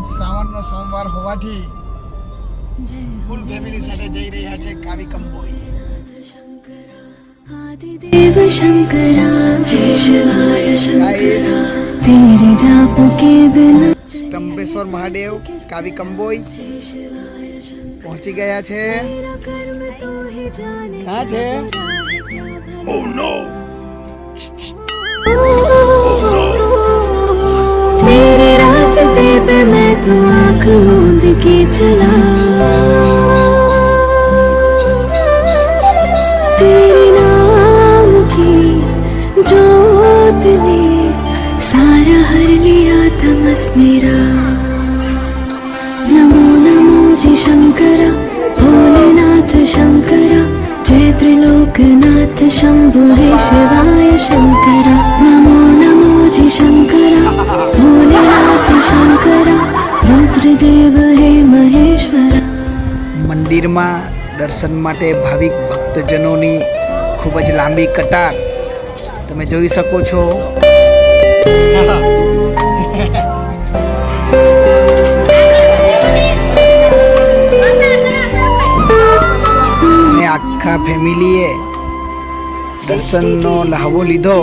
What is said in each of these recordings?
રોજ શ્રાવણનો સોમવાર હોવાથી ફૂલ ફેમિલી સાથે જઈ રહ્યા છે કાવી કંબોઈ. देव शंकरा हे शिवाय शंकरा तेरे जाप के बिना સ્તંભેશ્વર મહાદેવ કાવી કંબોઈ પહોંચી ગયા છે. ક્યાં છે? Oh no तेरे रास्ते पे मैं तो आँख मूंद के चला तेरे नाम की जोत ने सारा हर लिया तमस मेरा. नमो नमो जी शंकरा भोलेनाथ शंकरा जय त्रिलोकनाथ शंभु हे शिवाय शंकरा. नमो नमो जी शंकरा भोलेनाथ शंकरा रुद्रदेव हे महेश्वरा. મંદિરમાં દર્શન માટે ભાવિક ભક્તજનોની ખૂબ જ લાંબી કતાર તમે જોઈ શકો છો. આખા ફેમિલીએ દર્શનનો લહાવો લીધો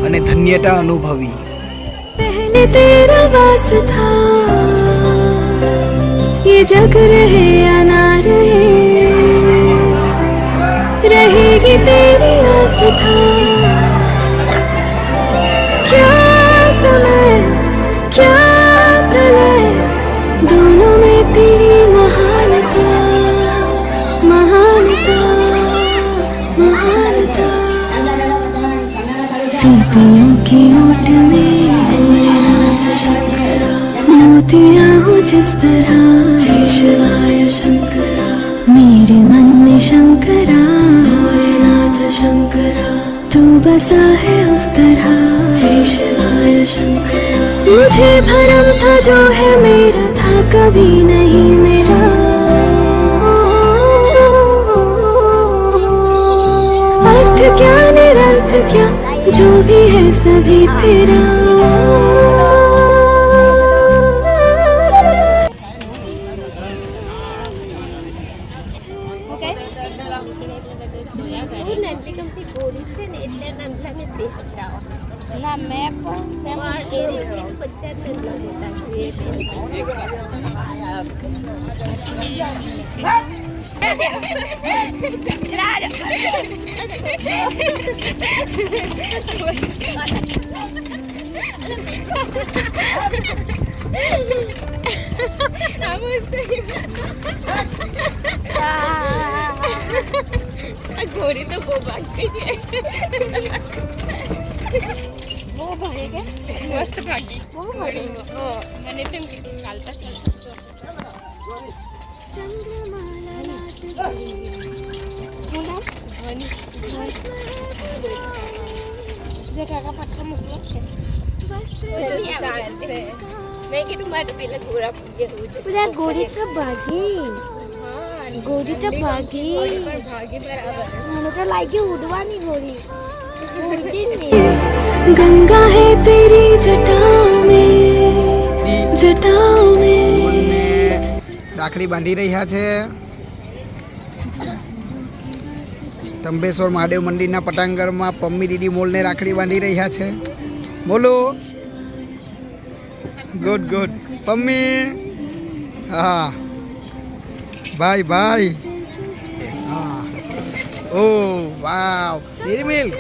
અને ધન્યતા અનુભવી. पहले तेरा वास था ये जग रहे या ना रहे रहेगी तेरी आस्था. क्या समय क्या प्रलय दोनों में तेरी महानता महानता महानता. सीपियों की ओट में भोलेनाथ शंकरा मोतिया हो जिस तरह हे शिवाय शंकरा मेरे मन में शंकरा भोलेनाथ शंकरा तू बसा है उस तरह हे शिवाय शंकरा. मुझे भरम था जो है मेरा था कभी नहीं मेरा. अर्थ क्या निरर्थ क्या जो भी है सभी तेरा. ના મેપ घोड़ी तो वो भाग गई है. वो भागे क्या? मस्त भागी. वो भागी. मैंने तुम चालता जो काका पत्थर मोकलो છે. मैं कि तुम्हारे पहले घोड़ा पूरा घोड़ी तो भागी. घोड़ी तो भागी મને તો લાગી ઉડવાની ઘોડી. गंगा है तेरी जटाओं में રાખડી બાંધી રહ્યા છે. સ્તંભેશ્વર મહાદેવ મંદિરના પટાંગણમાં પમ્મી દીદી મોલને રાખડી બાંધી રહ્યા છે. મોલો ગુડ ગુડ પમ્મી. હા ભાઈ ભાઈ. હા ઓ વાવ ડેરી મિલ્ક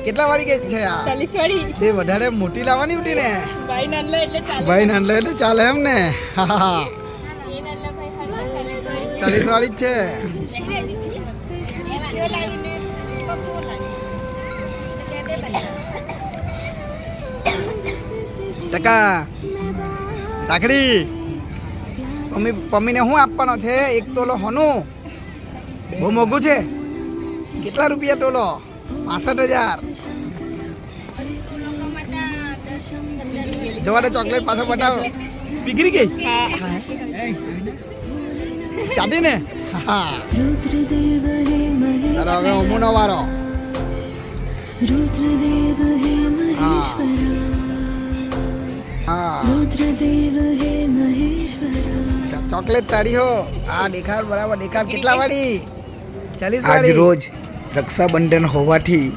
કેટલા વાળી ગઈ છે? 40 વાળી. તે વધારે મોટી લાવવાની હતી ને. ભાઈ નાનલો એટલે ચાલે. ભાઈ નાનલો એટલે ચાલે એમ ને. હા 40 વાળી જ છે. ટકા રાખડી પમ્મીને શું આપવાનો છે? એક તોલો હોનું બહુ મોંઘું છે. કેટલા રૂપિયા તોલો? 65,000. જવા દે ચોકલેટ પાછો બતાવો. પીગરી ગઈ ચાટી ને. હા ચાલો હવે અમુનો વારો. હા હા ચોકલેટ તારી હો આ દેખાડ બરાબર દેખાડ કેટલા વાળી 40 વાળી. આજ રોજ રક્ષાબંધન હોવાથી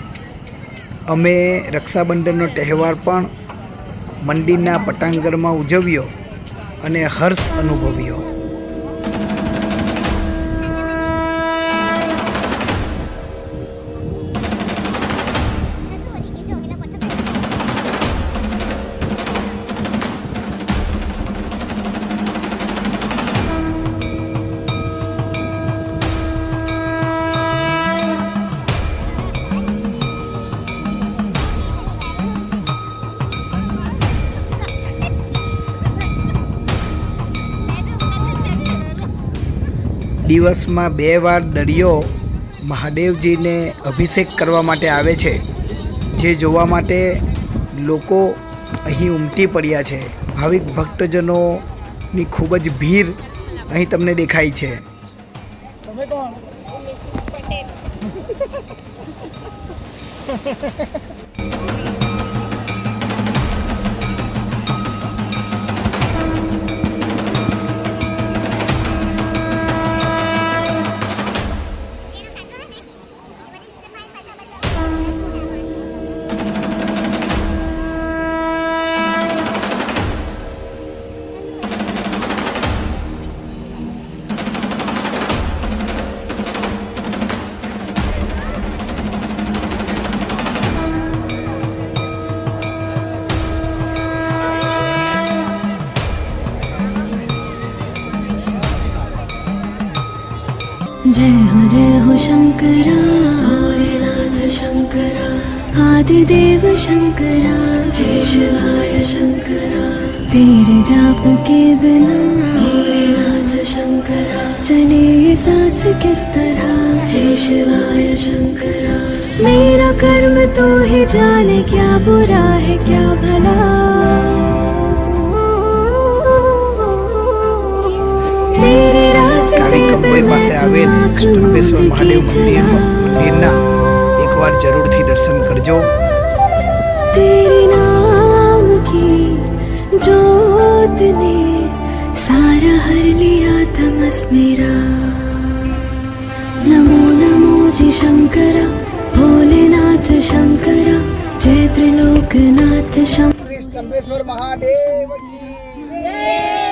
અમે રક્ષાબંધનનો તહેવાર પણ મંદિરના પટાંગણમાં ઉજવ્યો અને હર્ષ અનુભવ્યો. દિવસમાં 2 વાર દરિયો મહાદેવજીને અભિષેક કરવા માટે આવે છે, જે જોવા માટે લોકો અહીં ઉમટી પડ્યા છે. ભાવિક ભક્તજનોની ખૂબ જ ભીડ અહીં તમને દેખાય છે. તમે કોણ? जय हो शंकरा भोलेनाथ शंकरा आदिदेव शंकरा हे शिवाय शंकरा तेरे जाप के बिना भोलेनाथ शंकरा चले ये सांस किस तरह हे शिवाय शंकरा मेरा कर्म तो ही जाने क्या बुरा है क्या भला કંબોઈ પાસે આવેલ સ્તંભેશ્વર મહાદેવ મંદિરના એકવાર જરૂરથી દર્શન કરજો. तेरे नाम की जोत ने सारा हर लिया तमस मेरा नमो नमो जी शंकरा भोलेनाथ शंकरा जय त्रिलोकनाथ शंकरा સ્તંભેશ્વર મહાદેવ કી જય.